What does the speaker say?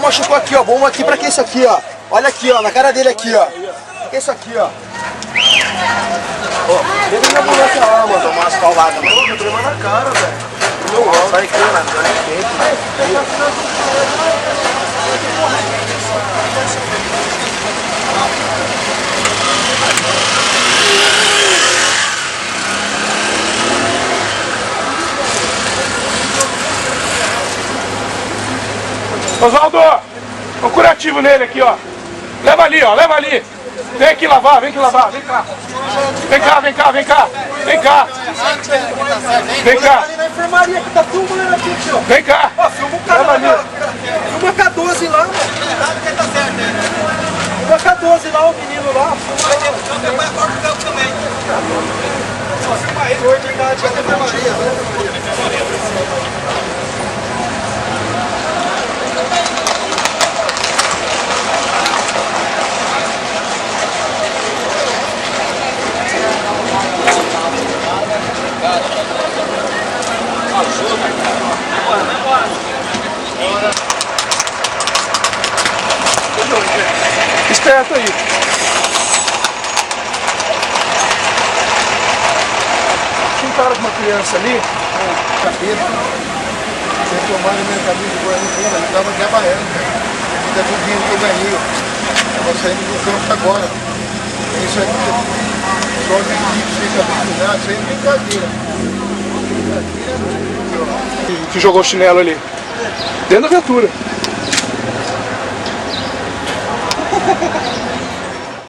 machucou aqui, ó. Vamos aqui pra que isso aqui, ó. Olha aqui, ó, na cara dele aqui, ó. Que isso aqui, ó. Ó, ele na ambulância lá, mano. Tomar umas palmadas, mano. Eu tremendo na cara, velho. Não, sai aqui, mano. Oswaldo, um curativo nele aqui, ó. Leva ali, ó, leva ali. Vem aqui lavar, vem cá. Vem cá. Vem cá. Vem cá. Ali na enfermaria que tá filmando aqui, tio. Vem cá. Ó, filma o cara lá. Filma a K12 lá, mano. Filma a K12 lá, o menino lá. Filma ele. Vai ter enfermaria. Esperto aí. Tinha um cara com uma criança ali. Capeta. Você tomando minha camisa de Guarani, ele estava trabalhando. Ainda com o dinheiro que eu ganhei. Estava saindo do campo agora. Isso aqui, só de sem saber cuidar, sem brincadeira. Que jogou o chinelo ali. Dentro da viatura.